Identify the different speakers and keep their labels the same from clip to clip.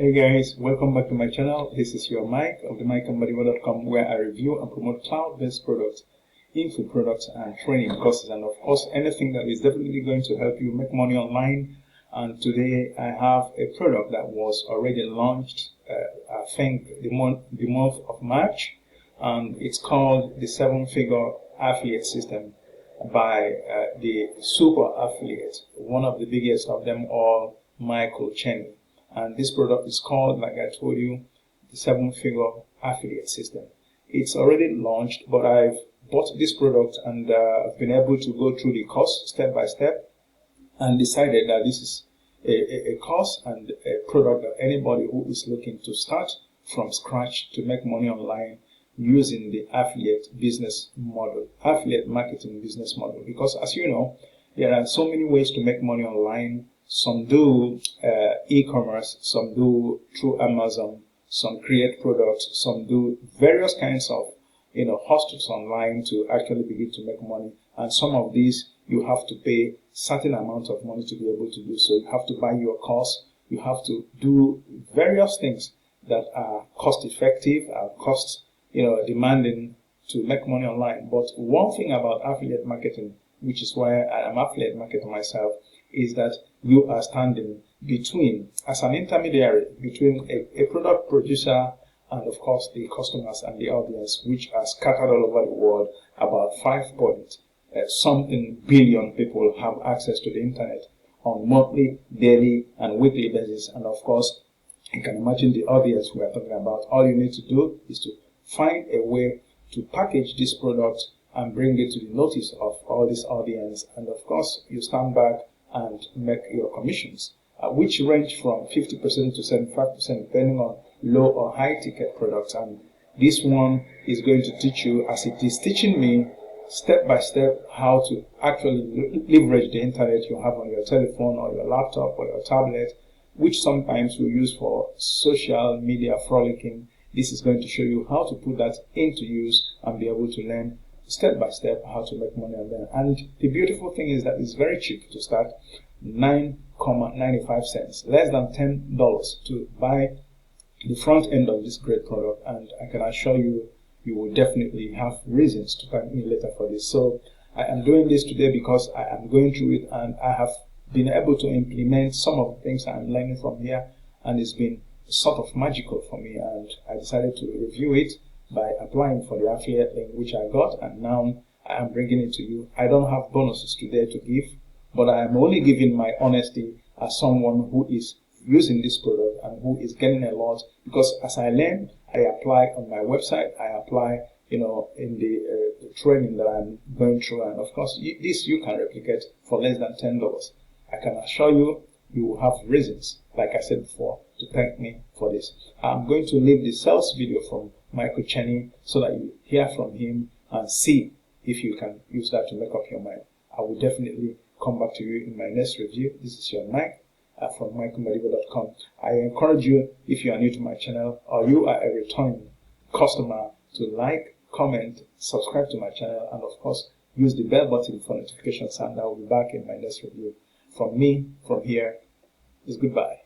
Speaker 1: Hey guys, welcome back to my channel. This is your Mike of the Mbadiwe.com, where I review and promote cloud-based products, info products and training courses, and of course anything that is definitely going to help you make money online. And today I have a product that was already launched I think the month of March, and it's called the 7-figure affiliate system by the super affiliate, one of the biggest of them all, Michael Cheney. And this product is called, like I told you, the 7-figure affiliate system. It's already launched, but I've bought this product and I've been able to go through the course step by step and decided that this is a course and a product that anybody who is looking to start from scratch to make money online using the affiliate business model, affiliate marketing business model. Because as you know, there are so many ways to make money online. Some do e-commerce, some do through Amazon, some create products, some do various kinds of hostels online to actually begin to make money. And some of these you have to pay certain amount of money to be able to do so. You have to buy your course, you have to do various things that are cost effective, are cost demanding to make money online. But one thing about affiliate marketing, which is why I am affiliate marketer myself, is that you are standing between, as an intermediary, between a product producer and of course the customers and the audience, which are scattered all over the world. About 5-something billion people have access to the internet on monthly, daily and weekly basis. And of course, you can imagine the audience we are talking about. All you need to do is to find a way to package this product and bring it to the notice of all this audience. And of course, you stand back and make your commissions, which range from 50% to 75%, depending on low or high ticket products. And this one is going to teach you, as it is teaching me, step by step, how to actually leverage the internet you have on your telephone or your laptop or your tablet, which sometimes we use for social media frolicking. This is going to show you how to put that into use and be able to learn step by step how to make money on them. And the beautiful thing is that it's very cheap to start, 9.95 cents, less than $10 to buy the front end of this great product. And I can assure you, you will definitely have reasons to thank me later for this. So I am doing this today because I am going through it and I have been able to implement some of the things I'm learning from here, and it's been sort of magical for me, and I decided to review it by applying for the affiliate link, which I got, and now I am bringing it to you. I don't have bonuses today to give, but I am only giving my honesty as someone who is using this product and who is getting a lot, because as I learn, I apply on my website, I apply in the training that I'm going through, and of course this you can replicate for less than $10. I can assure you, you will have reasons, like I said before, to thank me for this. I'm going to leave the sales video from Michael Cheney so that you hear from him and see if you can use that to make up your mind. I will definitely come back to you in my next review. This is your Mike from Mbadiwe.com. I encourage you, if you are new to my channel or you are a returning customer, to like, comment, subscribe to my channel, and of course use the bell button for notifications, and I will be back in my next review. From me, from here, is goodbye.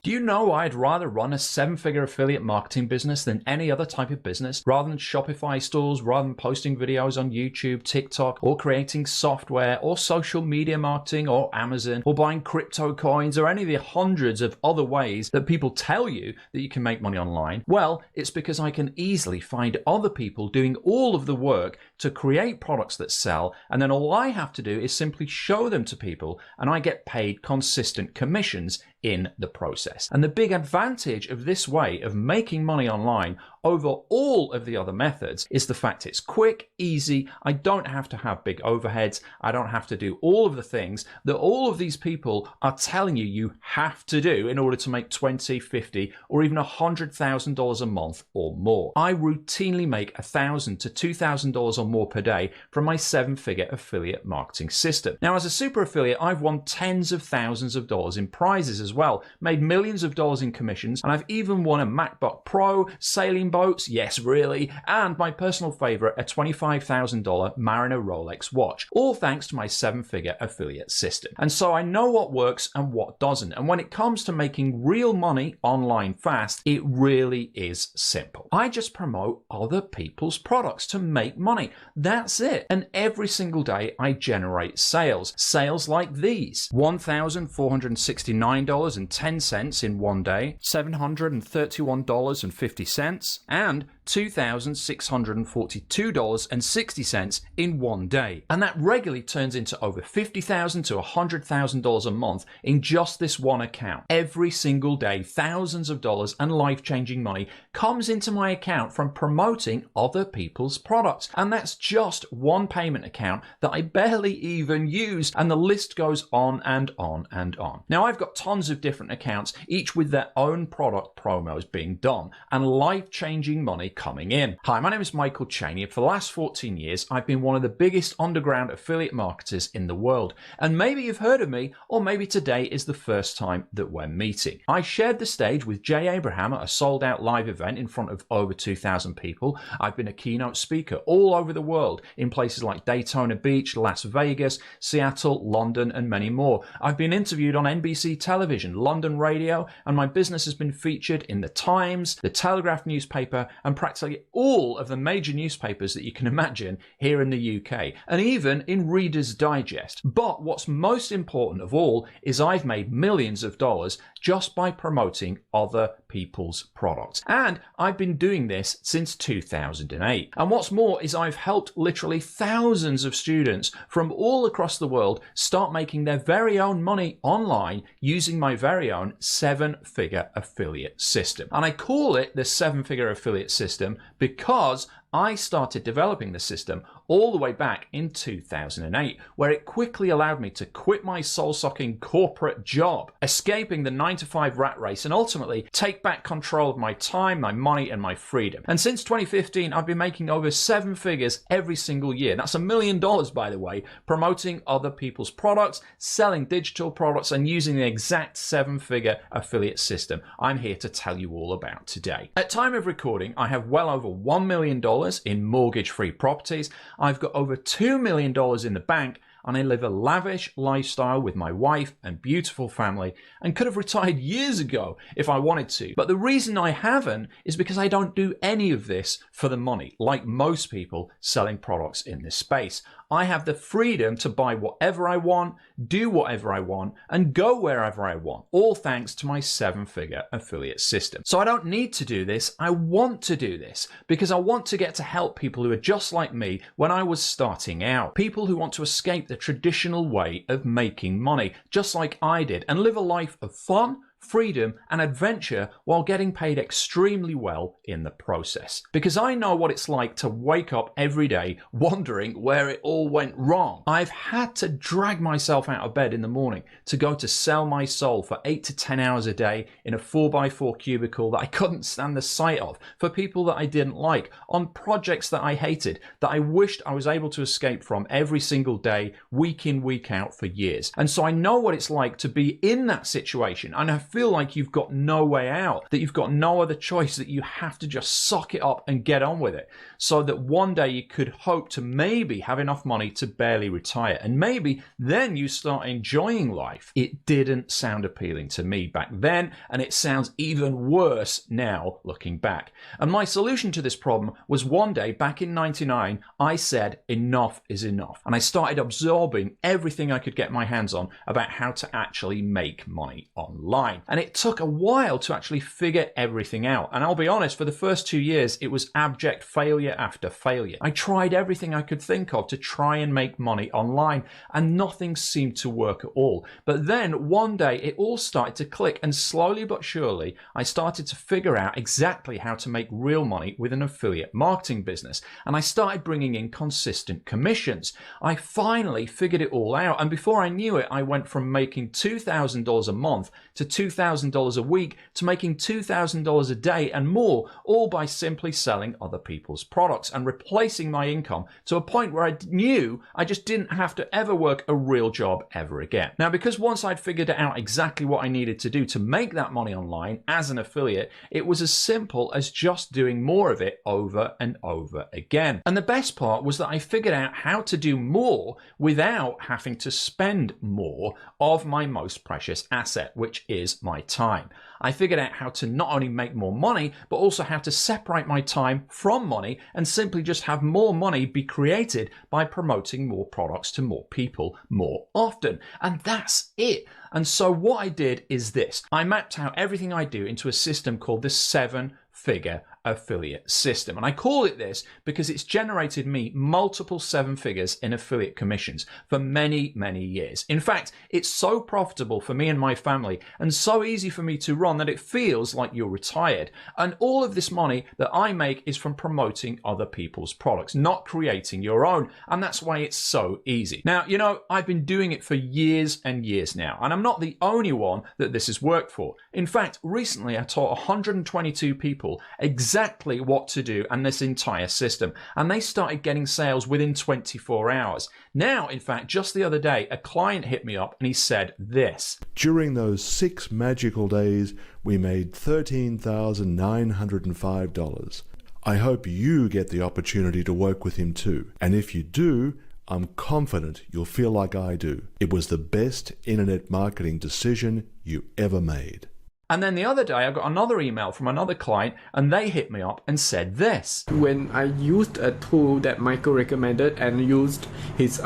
Speaker 2: Do you know I'd rather run a 7-figure affiliate marketing business than any other type of business? Rather than Shopify stores, rather than posting videos on YouTube, TikTok, or creating software, or social media marketing, or Amazon, or buying crypto coins, or any of the hundreds of other ways that people tell you that you can make money online? Well, it's because I can easily find other people doing all of the work to create products that sell, and then all I have to do is simply show them to people, and I get paid consistent commissions in the process. And the big advantage of this way of making money online over all of the other methods is the fact it's quick, easy. I don't have to have big overheads. I don't have to do all of the things that all of these people are telling you you have to do in order to make $20, $50, or even $100,000 a month or more. I routinely make $1,000 to $2,000 or more per day from my 7-figure affiliate marketing system. Now, as a super affiliate, I've won tens of thousands of dollars in prizes as well, made millions of dollars in commissions, and I've even won a MacBook Pro, sailing sailing boats? Yes, really. And my personal favorite, a $25,000 Mariner Rolex watch, all thanks to my 7-figure affiliate system. And so I know what works and what doesn't. And when it comes to making real money online fast, it really is simple. I just promote other people's products to make money. That's it. And every single day I generate sales. Sales like these: $1,469.10 in one day, $731.50, and $2,642.60 in one day. And that regularly turns into over $50,000 to $100,000 a month in just this one account. Every single day, thousands of dollars and life-changing money comes into my account from promoting other people's products. And that's just one payment account that I barely even use, and the list goes on and on and on. Now, I've got tons of different accounts, each with their own product promos being done and life-changing money coming in. Hi, my name is Michael Cheney. For the last 14 years, I've been one of the biggest underground affiliate marketers in the world. And maybe you've heard of me, or maybe today is the first time that we're meeting. I shared the stage with Jay Abraham at a sold-out live event in front of over 2,000 people. I've been a keynote speaker all over the world in places like Daytona Beach, Las Vegas, Seattle, London, and many more. I've been interviewed on NBC television, London radio, and my business has been featured in the Times, the Telegraph newspaper, and practically all of the major newspapers that you can imagine here in the UK, and even in Reader's Digest. But what's most important of all is I've made millions of dollars just by promoting other people's products. And I've been doing this since 2008. And what's more is I've helped literally thousands of students from all across the world start making their very own money online using my very own 7-figure affiliate system. And I call it the 7-figure affiliate system because I started developing the system all the way back in 2008, where it quickly allowed me to quit my soul-sucking corporate job, escaping the 9-to-5 rat race, and ultimately take back control of my time, my money, and my freedom. And since 2015, I've been making over 7 figures every single year. That's $1 million, by the way, promoting other people's products, selling digital products, and using the exact 7-figure affiliate system I'm here to tell you all about today. At time of recording, I have well over $1 million in mortgage-free properties. I've got over $2 million in the bank, and I live a lavish lifestyle with my wife and beautiful family, and could have retired years ago if I wanted to. But the reason I haven't is because I don't do any of this for the money, like most people selling products in this space. I have the freedom to buy whatever I want, do whatever I want, and go wherever I want, all thanks to my 7-figure affiliate system. So I don't need to do this, I want to do this, because I want to get to help people who are just like me when I was starting out. People who want to escape the traditional way of making money, just like I did, and live a life of fun, freedom, and adventure while getting paid extremely well in the process. Because I know what it's like to wake up every day wondering where it all went wrong. I've had to drag myself out of bed in the morning to go to sell my soul for 8 to 10 hours a day in a 4x4 cubicle that I couldn't stand the sight of, for people that I didn't like, on projects that I hated, that I wished I was able to escape from every single day, week in, week out for years. And so I know what it's like to be in that situation, and I feel like you've got no way out, that you've got no other choice, that you have to just suck it up and get on with it, so that one day you could hope to maybe have enough money to barely retire, and maybe then you start enjoying life. It didn't sound appealing to me back then, and it sounds even worse now looking back. And my solution to this problem was one day back in '99, I said enough is enough, and I started absorbing everything I could get my hands on about how to actually make money online. And it took a while to actually figure everything out. And I'll be honest, for the first 2 years, it was abject failure after failure. I tried everything I could think of to try and make money online, and nothing seemed to work at all. But then one day it all started to click, and slowly but surely, I started to figure out exactly how to make real money with an affiliate marketing business. And I started bringing in consistent commissions. I finally figured it all out. And before I knew it, I went from making $2,000 a month to $2,000 a week to making $2,000 a day and more, all by simply selling other people's products and replacing my income to a point where I knew I just didn't have to ever work a real job ever again. Now, because once I'd figured out exactly what I needed to do to make that money online as an affiliate, it was as simple as just doing more of it over and over again. And the best part was that I figured out how to do more without having to spend more of my most precious asset, which is my time. I figured out how to not only make more money, but also how to separate my time from money and simply just have more money be created by promoting more products to more people more often. And that's it. And so what I did is this. I mapped out everything I do into a system called the 7-figure affiliate system. And I call it this because it's generated me multiple 7 figures in affiliate commissions for many, many years. In fact, it's so profitable for me and my family and so easy for me to run that it feels like you're retired. And all of this money that I make is from promoting other people's products, not creating your own. And that's why it's so easy. Now, you know, I've been doing it for years and years now, and I'm not the only one that this has worked for. In fact, recently I taught 122 people exactly what to do and this entire system, and they started getting sales within 24 hours. Now, in fact, just the other day, a client hit me up and he said this.
Speaker 3: During those 6 magical days, we made $13,905. I hope you get the opportunity to work with him too. And if you do, I'm confident you'll feel like I do. It was the best internet marketing decision you ever made.
Speaker 2: And then the other day, I got another email from another client and they hit me up and said this.
Speaker 4: When I used a tool that Michael recommended and used his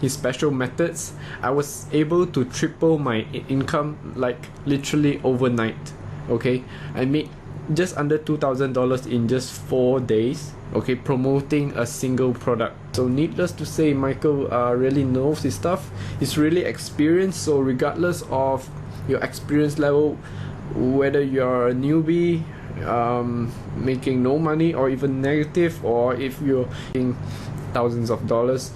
Speaker 4: special methods, I was able to triple my income like literally overnight. Okay, I made just under $2,000 in just 4 days. Okay, promoting a single product. So needless to say, Michael really knows his stuff. He's really experienced. So regardless of your experience level, whether you're a newbie, making no money or even negative, or if you're making thousands of dollars,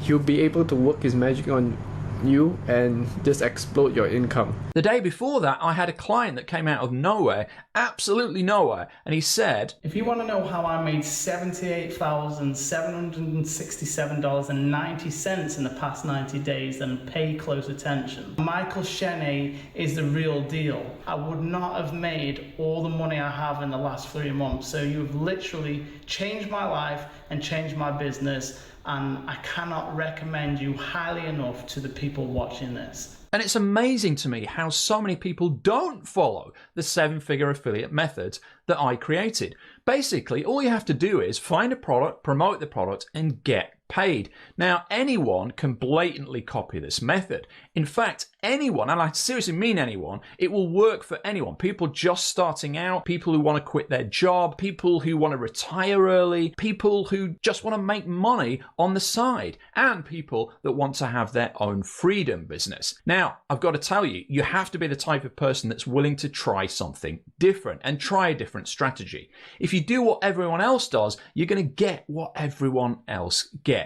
Speaker 4: he'll be able to work his magic on you and just explode your income.
Speaker 2: The day before that, I had a client that came out of nowhere, absolutely nowhere, and he said,
Speaker 5: if you want to know how I made $78,767.90 in the past 90 days, then pay close attention. Michael Sheney is the real deal. I would not have made all the money I have in the last 3 months. So you've literally changed my life and changed my business. And I cannot recommend you highly enough to the people watching this.
Speaker 2: And it's amazing to me how so many people don't follow the 7-figure affiliate methods that I created. Basically, all you have to do is find a product, promote the product, and get paid. Now, anyone can blatantly copy this method. In fact, anyone, and I seriously mean anyone, it will work for anyone. People just starting out, people who want to quit their job, people who want to retire early, people who just want to make money on the side, and people that want to have their own freedom business. Now, I've got to tell you, you have to be the type of person that's willing to try something different and try a different strategy. If you do what everyone else does, you're going to get what everyone else gets.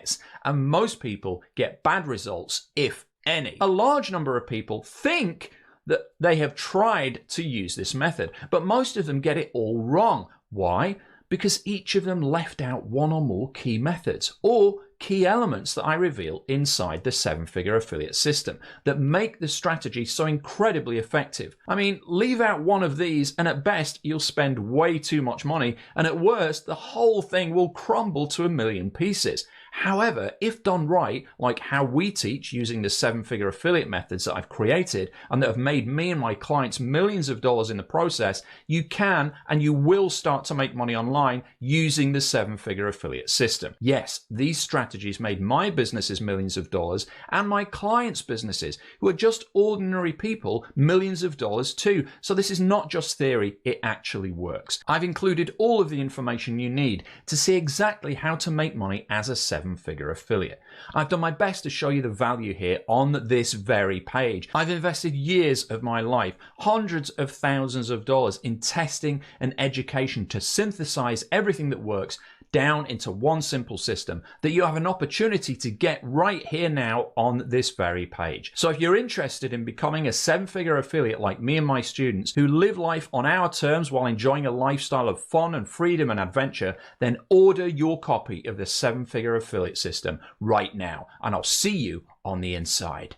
Speaker 2: And most people get bad results, if any. A large number of people think that they have tried to use this method, but most of them get it all wrong. Why? Because each of them left out one or more key methods or key elements that I reveal inside the 7-figure affiliate system that make the strategy so incredibly effective. I mean, leave out one of these and at best you'll spend way too much money, and at worst the whole thing will crumble to a million pieces. However, if done right, like how we teach using the 7-figure affiliate methods that I've created and that have made me and my clients millions of dollars in the process, you can and you will start to make money online using the 7-figure affiliate system. Yes, these strategies made my businesses millions of dollars and my clients' businesses, who are just ordinary people, millions of dollars too. So this is not just theory, it actually works. I've included all of the information you need to see exactly how to make money as a 7-figure affiliate. I've done my best to show you the value here on this very page. I've invested years of my life, hundreds of thousands of dollars in testing and education to synthesize everything that works down into one simple system that you have an opportunity to get right here now on this very page. So if you're interested in becoming a 7-figure affiliate like me and my students who live life on our terms while enjoying a lifestyle of fun and freedom and adventure, then order your copy of the 7-figure affiliate system right now, and I'll see you on the inside.